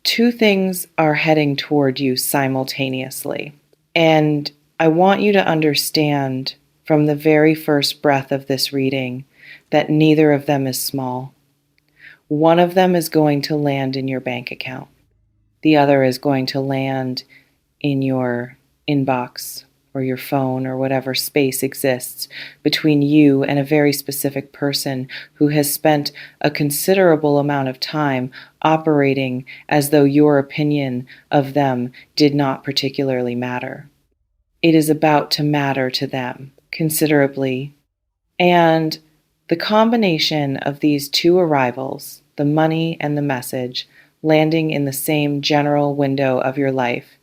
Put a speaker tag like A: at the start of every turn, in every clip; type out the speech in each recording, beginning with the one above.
A: Two things are heading toward you simultaneously. And I want you to understand from the very first breath of this reading that neither of them is small. One of them is going to land in your bank account. The other is going to land in your inbox or your phone or whatever space exists between you and a very specific person who has spent a considerable amount of time operating as though your opinion of them did not particularly matter. It is about to matter to them considerably. And the combination of these two arrivals, the money and the message, landing in the same general window of your life,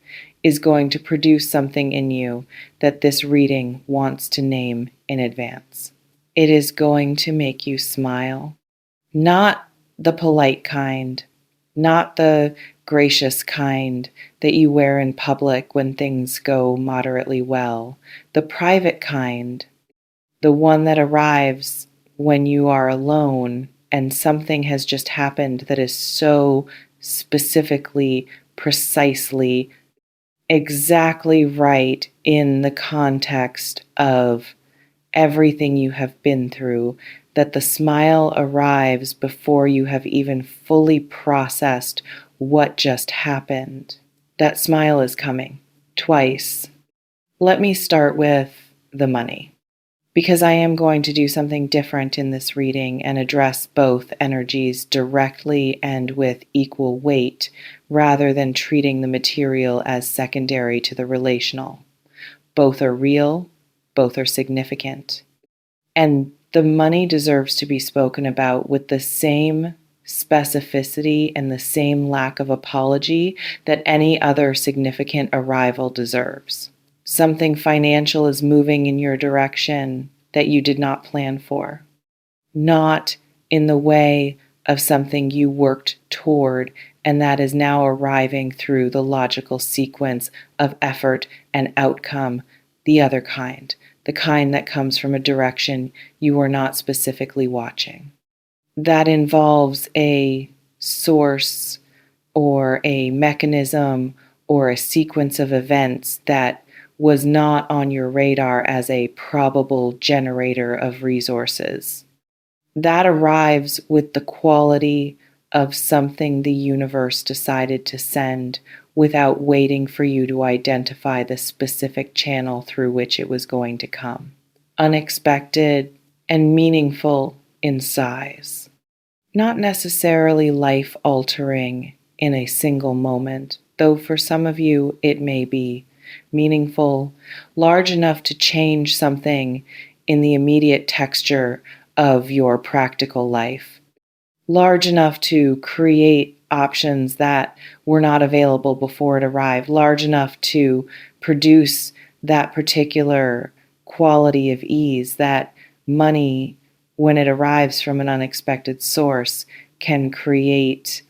A: is going to produce something in you that this reading wants to name in advance. It is going to make you smile. Not the polite kind, not the gracious kind that you wear in public when things go moderately well, the private kind, the one that arrives when you are alone and something has just happened that is so specifically, precisely, exactly right in the context of everything you have been through, that the smile arrives before you have even fully processed what just happened. That smile is coming twice. Let me start with the money, because I am going to do something different in this reading and address both energies directly and with equal weight, rather than treating the material as secondary to the relational. Both are real, both are significant. And the money deserves to be spoken about with the same specificity and the same lack of apology that any other significant arrival deserves. Something financial is moving in your direction that you did not plan for, not in the way of something you worked toward and that is now arriving through the logical sequence of effort and outcome, the other kind, the kind that comes from a direction you are not specifically watching. That involves a source or a mechanism or a sequence of events that was not on your radar as a probable generator of resources. That arrives with the quality of something the universe decided to send without waiting for you to identify the specific channel through which it was going to come. Unexpected and meaningful in size. Not necessarily life-altering in a single moment, though for some of you it may be meaningful, large enough to change something in the immediate texture of your practical life, large enough to create options that were not available before it arrived, large enough to produce that particular quality of ease that money, when it arrives from an unexpected source, can create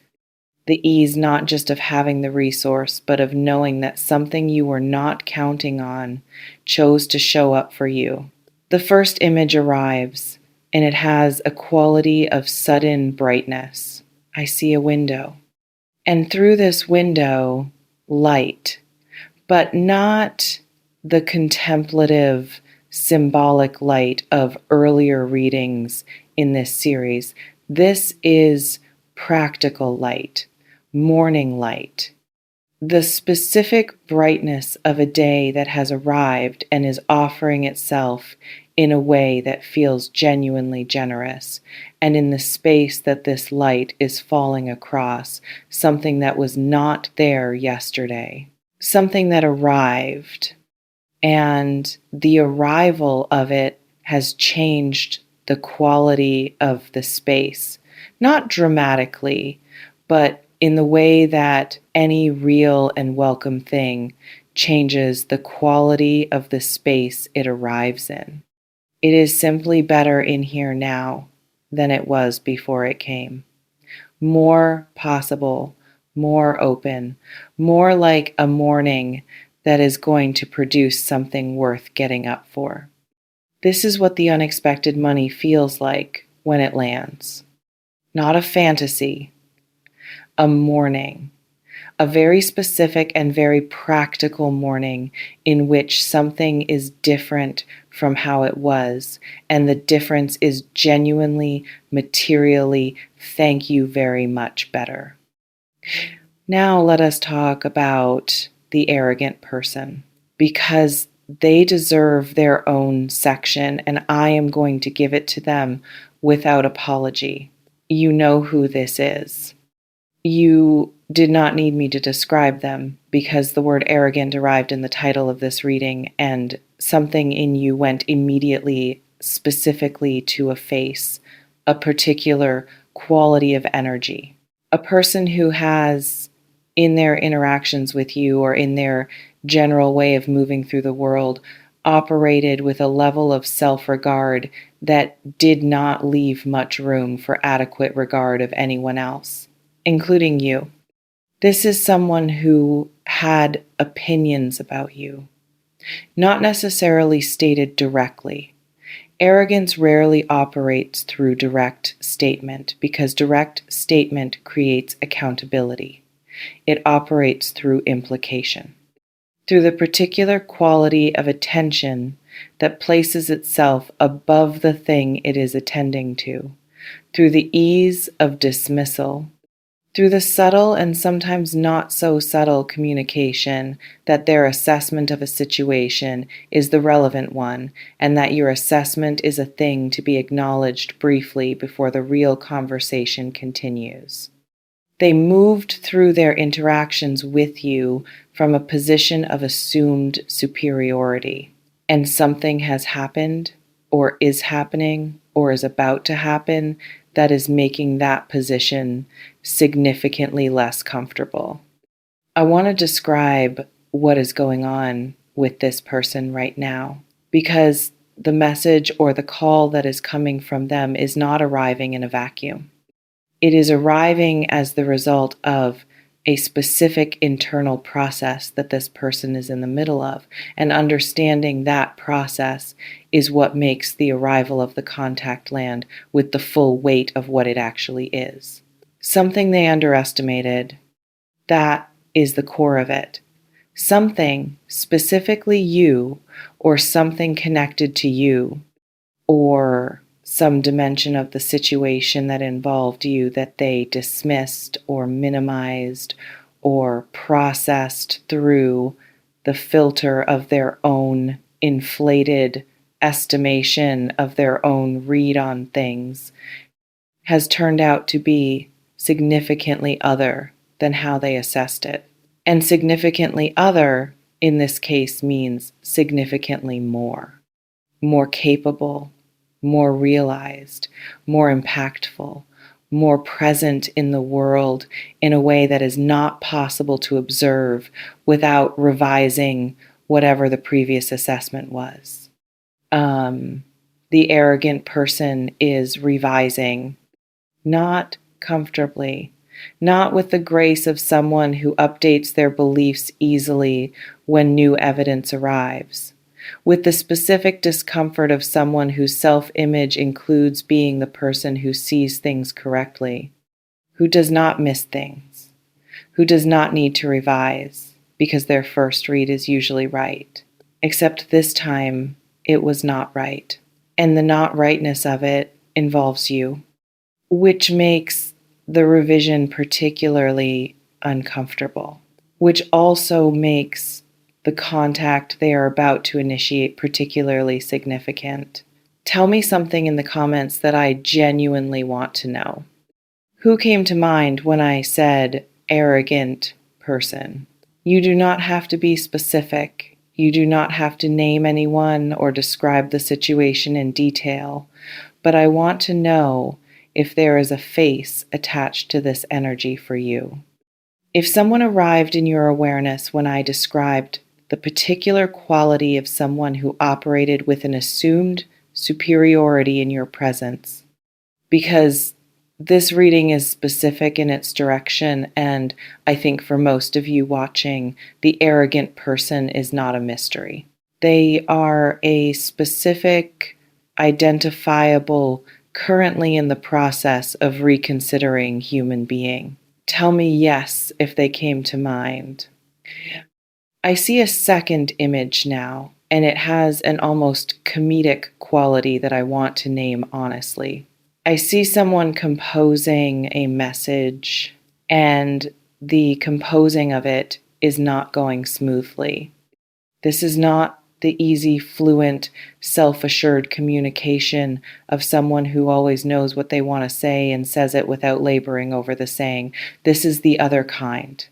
A: the ease not just of having the resource, but of knowing that something you were not counting on chose to show up for you. The first image arrives, and it has a quality of sudden brightness. I see a window. And through this window, light, but not the contemplative, symbolic light of earlier readings in this series. This is practical light, morning light, the specific brightness of a day that has arrived and is offering itself in a way that feels genuinely generous, and in the space that this light is falling across, something that was not there yesterday, something that arrived, and the arrival of it has changed the quality of the space, not dramatically, but in the way that any real and welcome thing changes the quality of the space it arrives in. It is simply better in here now than it was before it came. More possible, more open, more like a morning that is going to produce something worth getting up for. This is what the unexpected money feels like when it lands. Not a fantasy, a morning, a very specific and very practical morning in which something is different from how it was, and the difference is genuinely, materially, thank you very much better. Now let us talk about the arrogant person, because they deserve their own section, and I am going to give it to them without apology. You know who this is. You did not need me to describe them because the word arrogant arrived in the title of this reading, and something in you went immediately, specifically to a face, a particular quality of energy. A person who has, in their interactions with you or in their general way of moving through the world, operated with a level of self-regard that did not leave much room for adequate regard of anyone else, including you. This is someone who had opinions about you, not necessarily stated directly. Arrogance rarely operates through direct statement because direct statement creates accountability. It operates through implication, through the particular quality of attention that places itself above the thing it is attending to, through the ease of dismissal, through the subtle and sometimes not so subtle communication that their assessment of a situation is the relevant one, and that your assessment is a thing to be acknowledged briefly before the real conversation continues. They moved through their interactions with you from a position of assumed superiority, and something has happened, or is happening, or is about to happen that is making that position significantly less comfortable. I want to describe what is going on with this person right now, because the message or the call that is coming from them is not arriving in a vacuum. It is arriving as the result of a specific internal process that this person is in the middle of, and understanding that process is what makes the arrival of the contact land with the full weight of what it actually is. Something they underestimated, that is the core of it. Something, specifically you, or something connected to you, or some dimension of the situation that involved you that they dismissed or minimized or processed through the filter of their own inflated estimation of their own read on things, has turned out to be significantly other than how they assessed it. And significantly other, in this case, means significantly more capable, more realized, more impactful, more present in the world in a way that is not possible to observe without revising whatever the previous assessment was. The arrogant person is revising, not comfortably, not with the grace of someone who updates their beliefs easily when new evidence arrives, with the specific discomfort of someone whose self-image includes being the person who sees things correctly, who does not miss things, who does not need to revise because their first read is usually right, except this time it was not right, and the not rightness of it involves you, which makes the revision particularly uncomfortable, which also makes the contact they are about to initiate particularly significant. Tell me something in the comments that I genuinely want to know. Who came to mind when I said arrogant person? You do not have to be specific. You do not have to name anyone or describe the situation in detail, but I want to know if there is a face attached to this energy for you. If someone arrived in your awareness when I described the particular quality of someone who operated with an assumed superiority in your presence, because this reading is specific in its direction, and I think for most of you watching, the arrogant person is not a mystery. They are a specific, identifiable, currently in the process of reconsidering human being. Tell me yes if they came to mind. I see a second image now, and it has an almost comedic quality that I want to name honestly. I see someone composing a message, and the composing of it is not going smoothly. This is not the easy, fluent, self assured communication of someone who always knows what they want to say and says it without laboring over the saying. This is the other kind.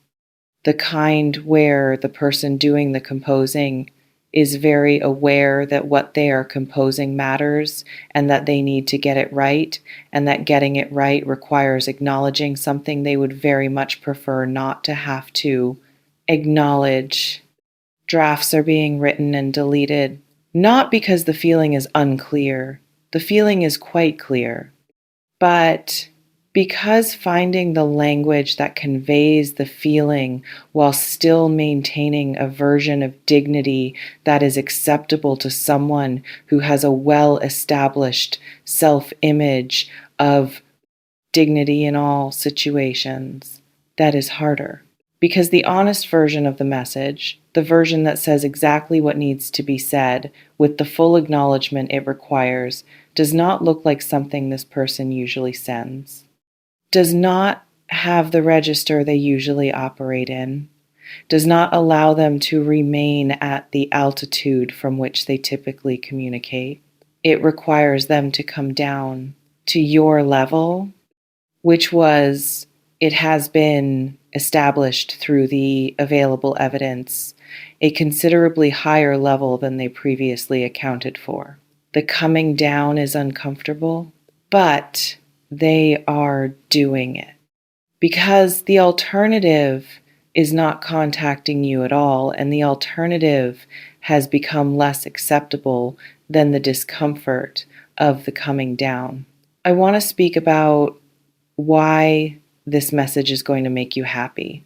A: The kind where the person doing the composing is very aware that what they are composing matters and that they need to get it right, and that getting it right requires acknowledging something they would very much prefer not to have to acknowledge. Drafts are being written and deleted, not because the feeling is unclear. The feeling is quite clear, but because finding the language that conveys the feeling while still maintaining a version of dignity that is acceptable to someone who has a well-established self-image of dignity in all situations, that is harder. Because the honest version of the message, the version that says exactly what needs to be said with the full acknowledgement it requires, does not look like something this person usually sends, does not have the register they usually operate in, does not allow them to remain at the altitude from which they typically communicate. It requires them to come down to your level, which was, it has been established through the available evidence, a considerably higher level than they previously accounted for. The coming down is uncomfortable, but they are doing it. Because the alternative is not contacting you at all, and the alternative has become less acceptable than the discomfort of the coming down. I want to speak about why this message is going to make you happy.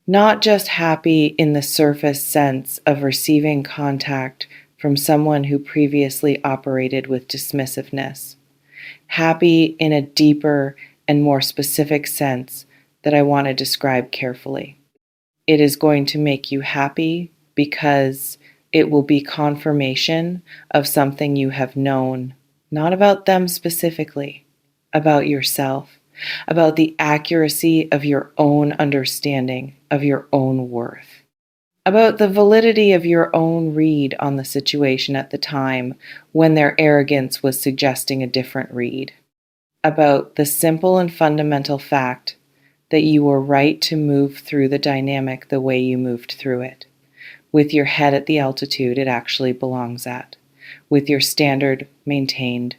A: Not just happy in the surface sense of receiving contact from someone who previously operated with dismissiveness. Happy in a deeper and more specific sense that I want to describe carefully. It is going to make you happy because it will be confirmation of something you have known, not about them specifically, about yourself, about the accuracy of your own understanding of your own worth, about the validity of your own read on the situation at the time when their arrogance was suggesting a different read, about the simple and fundamental fact that you were right to move through the dynamic the way you moved through it, with your head at the altitude it actually belongs at, with your standard maintained,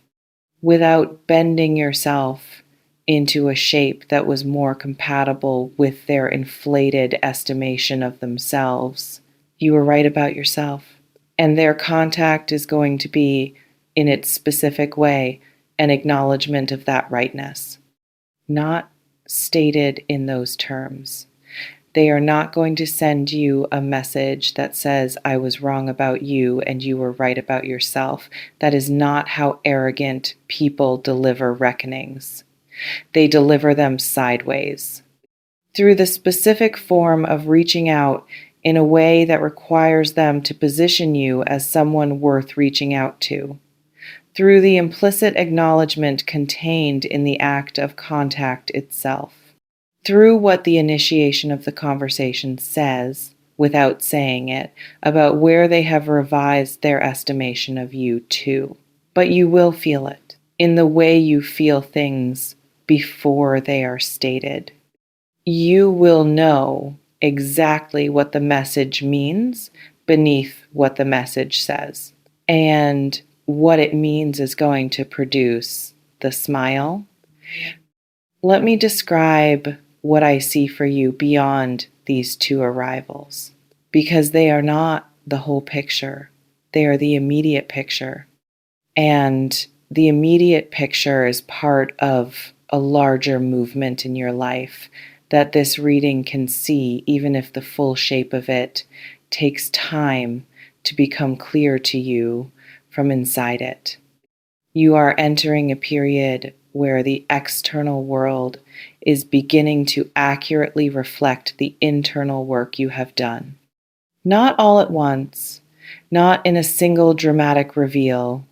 A: without bending yourself into a shape that was more compatible with their inflated estimation of themselves. You were right about yourself. And their contact is going to be, in its specific way, an acknowledgement of that rightness, not stated in those terms. They are not going to send you a message that says, I was wrong about you and you were right about yourself. That is not how arrogant people deliver reckonings. They deliver them sideways, through the specific form of reaching out in a way that requires them to position you as someone worth reaching out to, through the implicit acknowledgement contained in the act of contact itself, through what the initiation of the conversation says, without saying it, about where they have revised their estimation of you to. But you will feel it in the way you feel things before they are stated. You will know exactly what the message means beneath what the message says. And what it means is going to produce the smile. Let me describe what I see for you beyond these two arrivals, because they are not the whole picture. They are the immediate picture. And the immediate picture is part of a larger movement in your life that this reading can see, even if the full shape of it takes time to become clear to you from inside it. You are entering a period where the external world is beginning to accurately reflect the internal work you have done. Not all at once, not in a single dramatic reveal,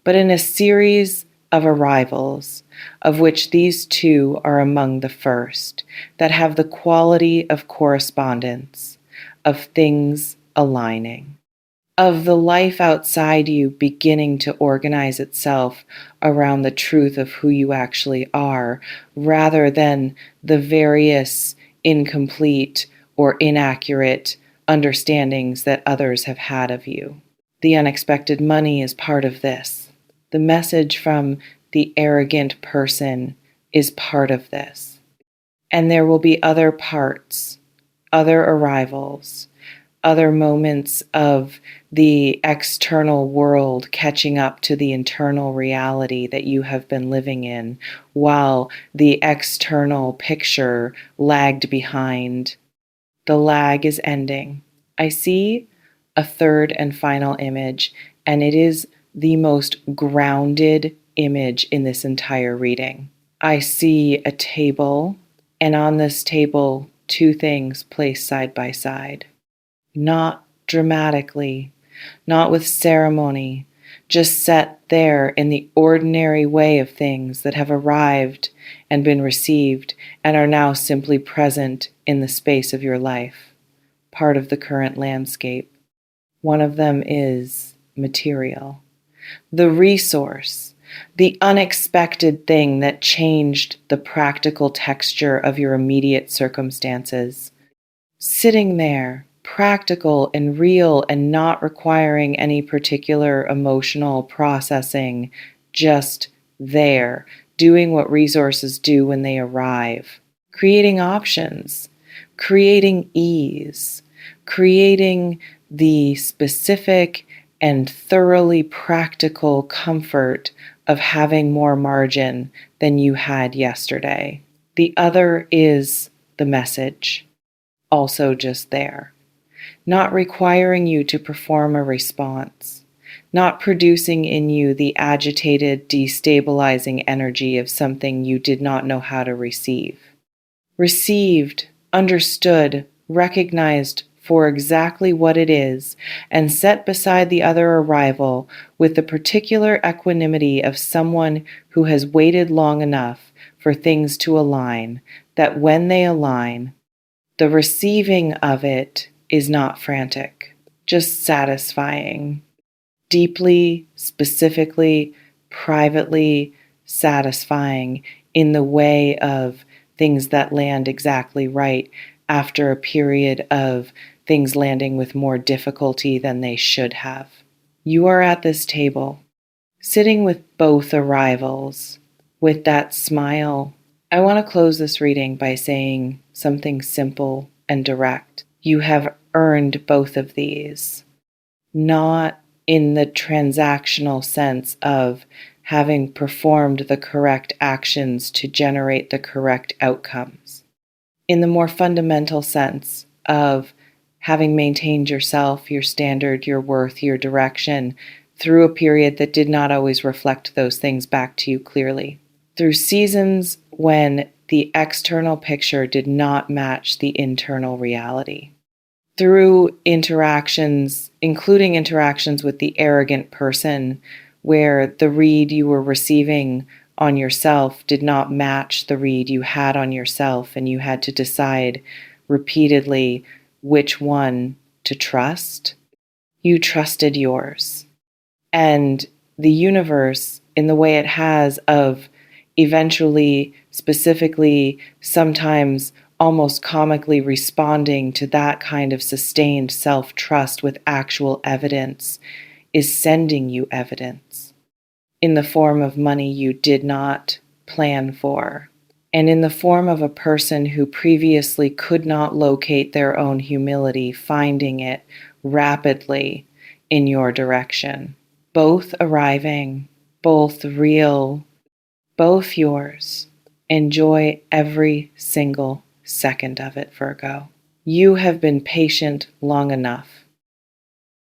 A: but in a series of arrivals, of which these two are among the first, that have the quality of correspondence, of things aligning, of the life outside you beginning to organize itself around the truth of who you actually are, rather than the various incomplete or inaccurate understandings that others have had of you. The unexpected money is part of this. The message from the arrogant person is part of this. And there will be other parts, other arrivals, other moments of the external world catching up to the internal reality that you have been living in, while the external picture lagged behind. The lag is ending. I see a third and final image, and it is the most grounded image in this entire reading. I see a table, and on this table, two things placed side by side. Not dramatically, not with ceremony, just set there in the ordinary way of things that have arrived and been received and are now simply present in the space of your life, part of the current landscape. One of them is material, the resource, the unexpected thing that changed the practical texture of your immediate circumstances. Sitting there, practical and real and not requiring any particular emotional processing, just there, doing what resources do when they arrive, creating options, creating ease, creating the specific and thoroughly practical comfort of having more margin than you had yesterday. The other is the message, also just there, not requiring you to perform a response, not producing in you the agitated, destabilizing energy of something you did not know how to receive. Received, understood, recognized for exactly what it is, and set beside the other arrival with the particular equanimity of someone who has waited long enough for things to align, that when they align, the receiving of it is not frantic, just satisfying, deeply, specifically, privately satisfying in the way of things that land exactly right after a period of things landing with more difficulty than they should have. You are at this table, sitting with both arrivals, with that smile. I want to close this reading by saying something simple and direct. You have earned both of these, not in the transactional sense of having performed the correct actions to generate the correct outcomes, in the more fundamental sense of having maintained yourself, your standard, your worth, your direction through a period that did not always reflect those things back to you clearly, through seasons when the external picture did not match the internal reality, through interactions, including interactions with the arrogant person, where the read you were receiving on yourself did not match the read you had on yourself, and you had to decide repeatedly which one to trust. You trusted yours. And the universe, in the way it has of eventually, specifically, sometimes almost comically responding to that kind of sustained self-trust with actual evidence, is sending you evidence in the form of money you did not plan for, and in the form of a person who previously could not locate their own humility, finding it rapidly in your direction. Both arriving, both real, both yours. Enjoy every single second of it, Virgo. You have been patient long enough.